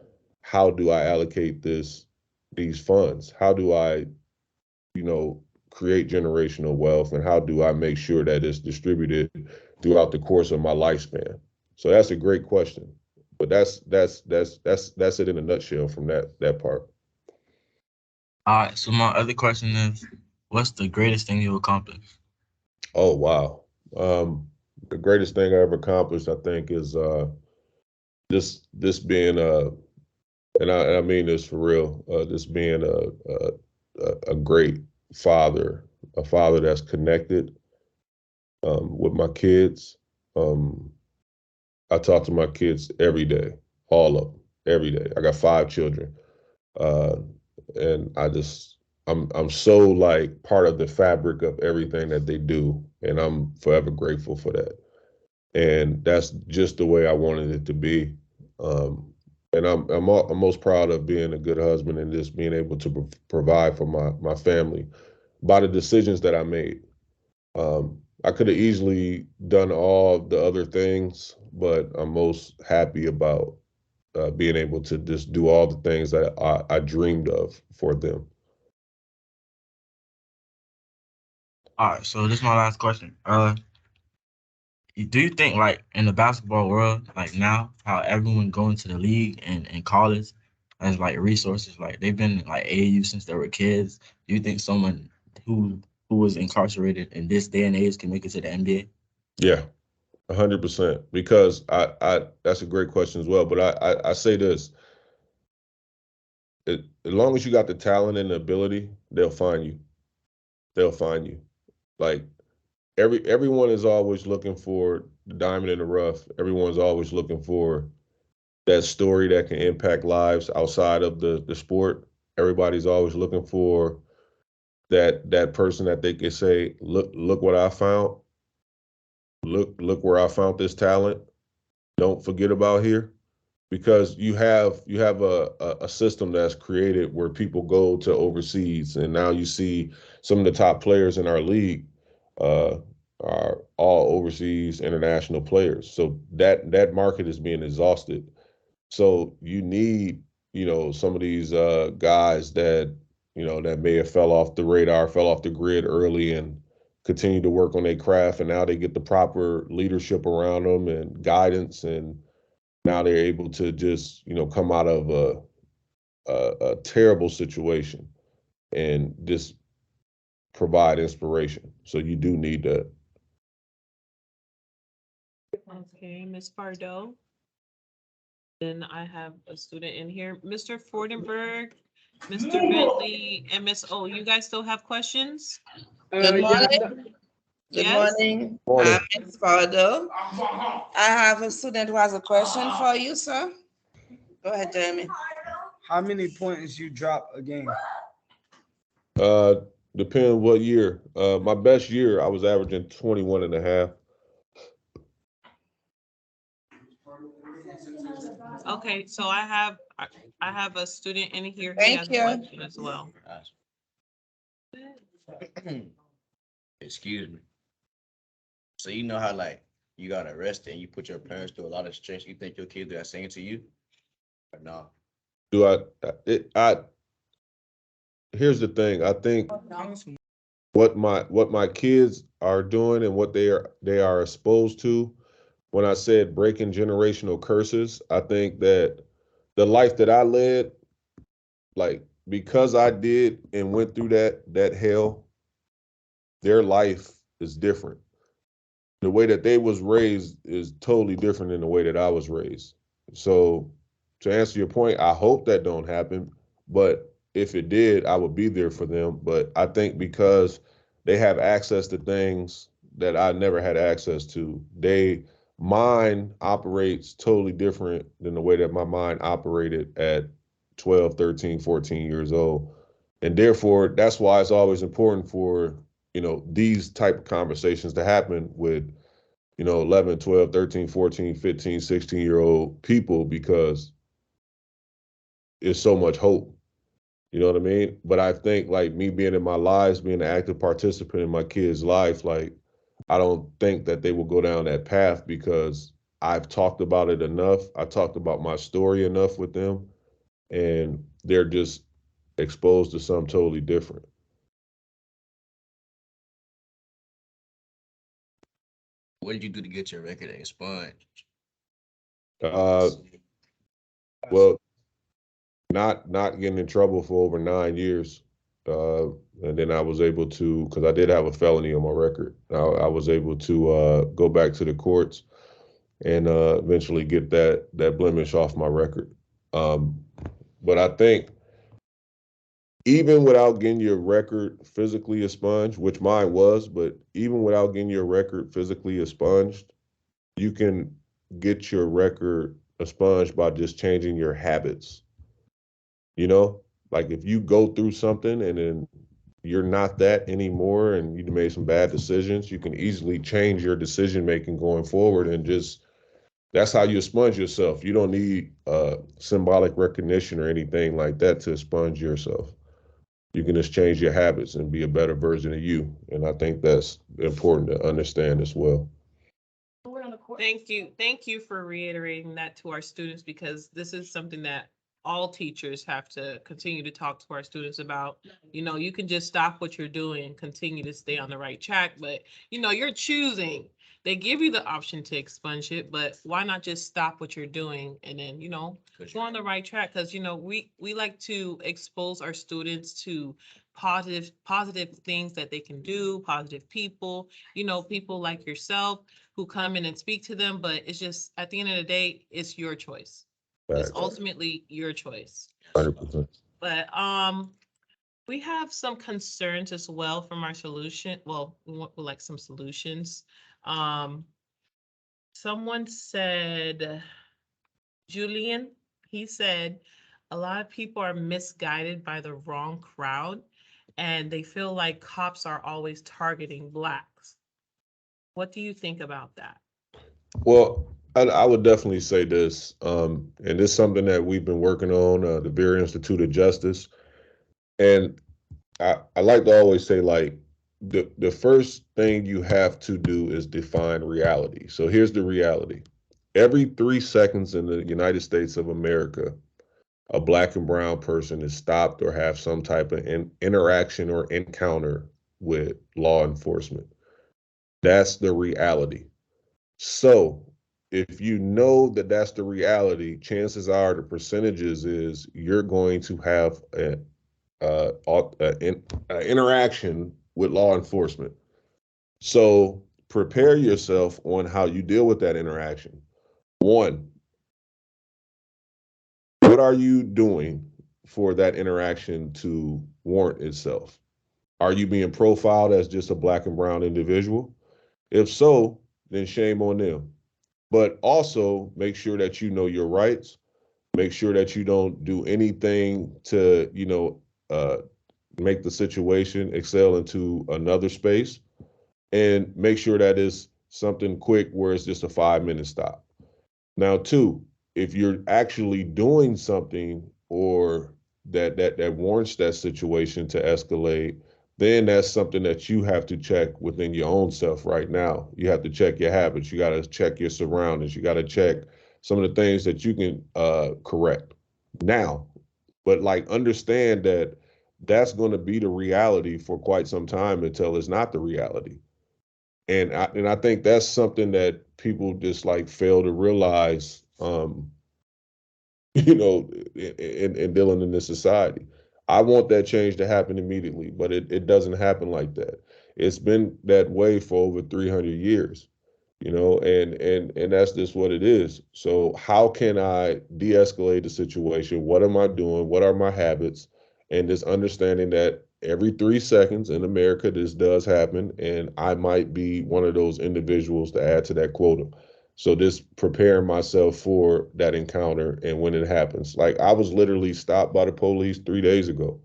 how do I allocate these funds? How do I, create generational wealth and how do I make sure that it's distributed throughout the course of my lifespan? So that's a great question. But that's it in a nutshell from that part. All right. So my other question is, what's the greatest thing you accomplished? Oh wow. The greatest thing I ever accomplished, I think, is this being and I mean this for real, this being a great father, a father that's connected with my kids. Um, I talk to my kids every day, all of them, every day. I got 5 children, uh, and I'm so like part of the fabric of everything that they do, and I'm forever grateful for that. And that's just the way I wanted it to be. Um, and I'm most proud of being a good husband and just being able to provide for my family by the decisions that I made. I could have easily done all the other things, but I'm most happy about being able to just do all the things that I dreamed of for them. All right. So this is my last question. Do you think like in the basketball world, like now, how everyone going to the league and college has like resources, like they've been like AAU since they were kids. Do you think someone who who was incarcerated in this day and age can make it to the NBA? Yeah, 100%. Because I that's a great question as well. But I say this: as long as you got the talent and the ability, they'll find you. They'll find you. Like everyone is always looking for the diamond in the rough. Everyone's always looking for that story that can impact lives outside of the sport. Everybody's always looking for that person that they can say, look what I found. Look where I found this talent. Don't forget about here. Because you have a system that's created where people go to overseas and now you see some of the top players in our league uh, are all overseas international players. So that market is being exhausted. So you need, some of these guys that that may have fell off the radar, fell off the grid early and continue to work on their craft. And now they get the proper leadership around them and guidance. And now they're able to just, come out of a terrible situation and just provide inspiration. So you do need that. Okay, Ms. Pardo. Then I have a student in here, Mr. Fordenberg, Mr. Bentley, and Miss O. You guys still have questions? Good morning. Good Yes? morning. Morning. I'm Ms. Pardo. I have a student who has a question for you, sir. Go ahead, Jeremy. How many points you drop a game? Depends what year. My best year, I was averaging 21 and a half. Okay, so I have a student in here. He Thank has you. a question as well. Excuse me. So you know how like you got arrested and you put your parents through a lot of stress. You think your kids are that same to you, or no? Here's the thing. I think what my kids are doing and what they are exposed to. When I said breaking generational curses, I think that the life that I led, like because I did and went through that hell, their life is different. The way that they was raised is totally different than the way that I was raised. So to answer your point, I hope that don't happen, but if it did, I would be there for them. But I think because they have access to things that I never had access to, mine operates totally different than the way that my mind operated at 12, 13, 14 years old. And therefore, that's why it's always important for, these type of conversations to happen with, 11, 12, 13, 14, 15, 16-year-old people, because it's so much hope. You know what I mean? But I think like me being in my lives, being an active participant in my kids' life, like I don't think that they will go down that path because I've talked about it enough. I talked about my story enough with them, and they're just exposed to something totally different. What did you do to get your record expunged? Well, not getting in trouble for over 9 years. And then I was able to, because I did have a felony on my record. I was able to go back to the courts and eventually get that blemish off my record. But I think even without getting your record physically expunged, which mine was, but even without getting your record physically expunged, you can get your record expunged by just changing your habits. Like if you go through something and then you're not that anymore and you made some bad decisions, you can easily change your decision making going forward, and just that's how you expunge yourself. You don't need symbolic recognition or anything like that to expunge yourself. You can just change your habits and be a better version of you. And I think that's important to understand as well. Thank you. Thank you for reiterating that to our students, because this is something that all teachers have to continue to talk to our students about. You can just stop what you're doing and continue to stay on the right track, but you're choosing. They give you the option to expunge it, but why not just stop what you're doing and then, go on the right track? Because, we like to expose our students to positive things that they can do, positive people, people like yourself who come in and speak to them, but it's just at the end of the day, it's your choice. It's ultimately your choice. 100%. But we have some concerns as well from our solution. Well, we want like some solutions. Someone said, Julian, he said, a lot of people are misguided by the wrong crowd and they feel like cops are always targeting Blacks. What do you think about that? Well, I would definitely say this, and it's something that we've been working on, the Beer Institute of Justice. And I like to always say, like, the first thing you have to do is define reality. So here's the reality. Every 3 seconds in the United States of America, a black and brown person is stopped or have some type of interaction or encounter with law enforcement. That's the reality. So if you know that that's the reality, chances are the percentages is you're going to have an interaction with law enforcement. So prepare yourself on how you deal with that interaction. One, what are you doing for that interaction to warrant itself? Are you being profiled as just a black and brown individual? If so, then shame on them. But also make sure that you know your rights. Make sure that you don't do anything to, make the situation excel into another space. And make sure that it's something quick where it's just a 5-minute stop. Now, two, if you're actually doing something or that warrants that situation to escalate, then that's something that you have to check within your own self right now. You have to check your habits. You got to check your surroundings. You got to check some of the things that you can correct now. But like understand that that's going to be the reality for quite some time until it's not the reality. And I think that's something that people just like fail to realize, you know, in dealing in this society. I want that change to happen immediately, but it doesn't happen like that. It's been that way for over 300 years, and that's just what it is. So how can I de-escalate the situation? What am I doing? What are my habits? And just understanding that every 3 seconds in America, this does happen, and I might be one of those individuals to add to that quota. So just preparing myself for that encounter and when it happens. Like I was literally stopped by the police 3 days ago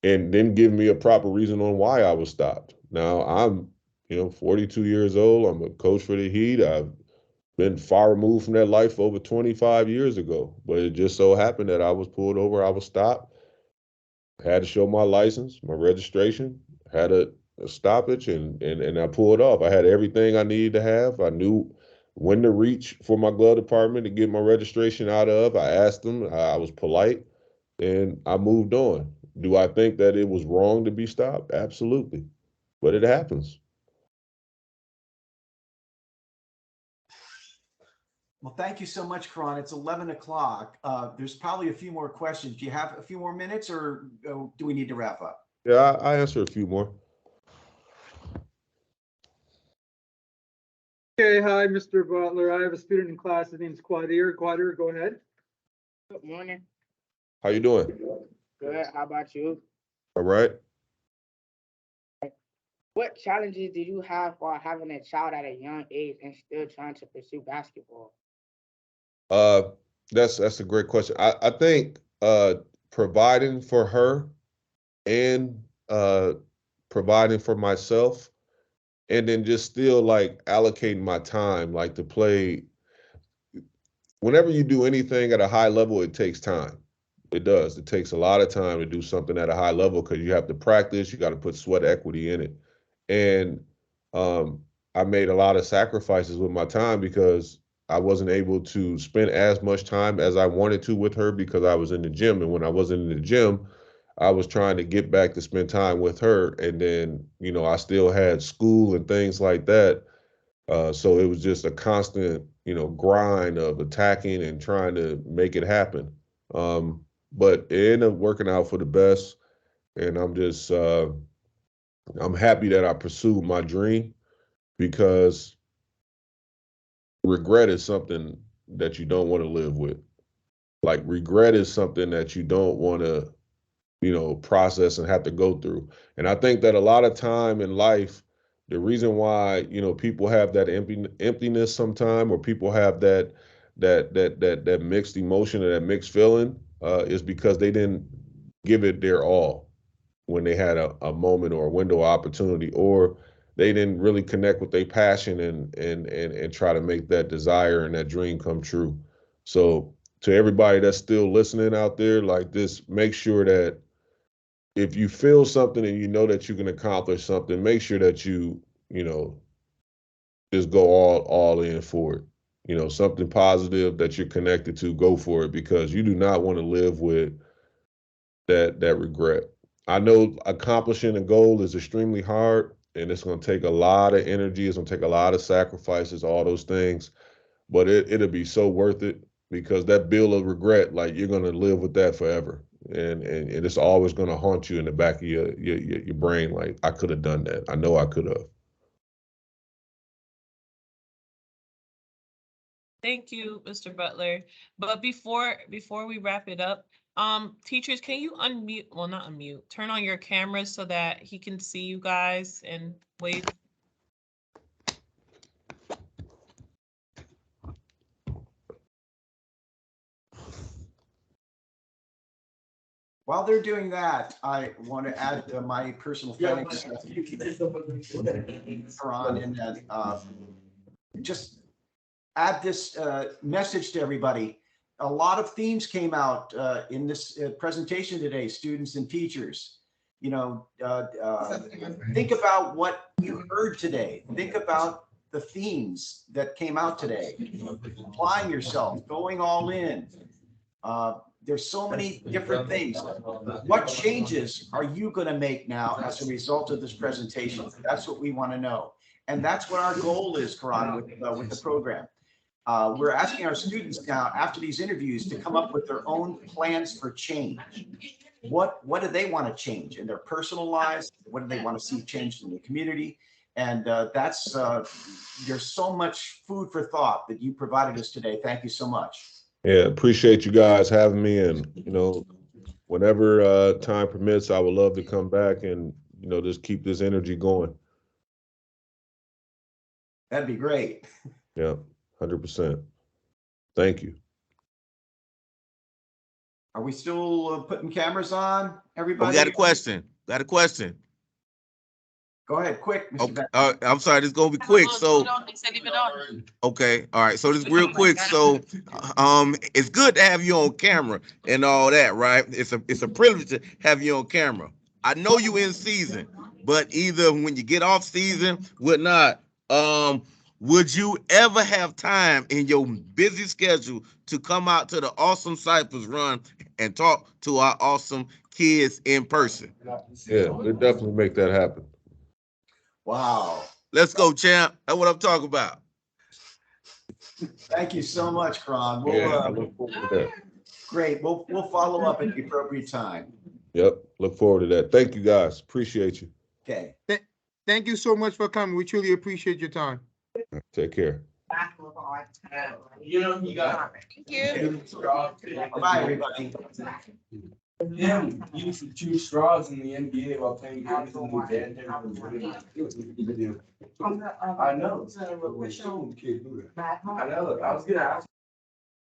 and didn't give me a proper reason on why I was stopped. Now I'm, 42 years old. I'm a coach for the Heat. I've been far removed from that life over 25 years ago. But it just so happened that I was pulled over, I was stopped, had to show my license, my registration, had a stoppage, and I pulled off. I had everything I needed to have. I knew when to reach for my glove department to get my registration out of. I asked them. I was polite, and I moved on. Do I think that it was wrong to be stopped? Absolutely, but it happens. Well, thank you so much, Caron. It's 11 o'clock. There's probably a few more questions. Do you have a few more minutes or do we need to wrap up? Yeah, I answer a few more. Okay, hi, Mr. Butler. I have a student in class. His name's Quadir. Quadir, go ahead. Good morning. How you doing? Good. How about you? All right. What challenges did you have while having a child at a young age and still trying to pursue basketball? Uh, that's a great question. I think providing for her and providing for myself, and then just still like allocating my time, like to play. Whenever you do anything at a high level, it takes time. It does. It takes a lot of time to do something at a high level because you have to practice. You got to put sweat equity in it, and um, I made a lot of sacrifices with my time because I wasn't able to spend as much time as I wanted to with her because I was in the gym, and when I wasn't in the gym, I was trying to get back to spend time with her, and then I still had school and things like that. So it was just a constant, grind of attacking and trying to make it happen. But it ended up working out for the best, and I'm happy that I pursued my dream because regret is something that you don't want to live with. Like regret is something that you don't want to, process and have to go through. And I think that a lot of time in life, the reason why, people have that emptiness sometime, or people have that mixed emotion or that mixed feeling, is because they didn't give it their all when they had a moment or a window of opportunity, or they didn't really connect with their passion and try to make that desire and that dream come true. So to everybody that's still listening out there, like this, make sure that if you feel something and you know that you can accomplish something, make sure that you know, just go all in for it. you know, something positive that you're connected to, go for it, because you do not want to live with that regret. I know accomplishing a goal is extremely hard, and it's going to take a lot of energy. It's going to take a lot of sacrifices, all those things, but it'll be so worth it, because that bill of regret, like, you're going to live with that forever, and it's always going to haunt you in the back of your brain. Like, I could have done that. I know I could have. Thank you, Mr. Butler. But before we wrap it up, teachers, can you unmute, well, not unmute, turn on your cameras so that he can see you guys and wave? While they're doing that, I want to add my personal thanks to Caron, and just add this message to everybody. A lot of themes came out in this presentation today, students and teachers. You know, think about what you heard today. Think about the themes that came out today. Applying yourself, going all in. There's so many different things. What changes are you going to make now as a result of this presentation? That's what we want to know. And that's what our goal is, Caron, with the program. We're asking our students now, after these interviews, to come up with their own plans for change. What do they want to change in their personal lives? What do they want to see changed in the community? And that's, there's so much food for thought that you provided us today. Thank you so much. Yeah, appreciate you guys having me, and, you know, whenever time permits, I would love to come back and, you know, just keep this energy going. That'd be great. Yeah, 100%. Thank you. Are we still putting cameras on, everybody? We got a question. Got a question. Go ahead, quick, Mr. Okay, Beck. I'm sorry, this is gonna be quick. So, okay, all right. So this real quick. So, it's good to have you on camera and all that, right? It's a privilege to have you on camera. I know you in season, but either when you get off season, whatnot, would you ever have time in your busy schedule to come out to the Awesome Cypress Run and talk to our awesome kids in person? Yeah, we'll definitely make that happen. Wow. Let's go, champ. That's what I'm talking about. Thank you so much, Caron. I look forward to that. Great. We'll follow up at the appropriate time. Yep, look forward to that. Thank you, guys. Appreciate you. Okay. Thank you so much for coming. We truly appreciate your time. Take care. You know, you got. Bye, everybody. Yeah, you used to chew straws in the NBA while playing games in the dead. I know. I know. I was gonna ask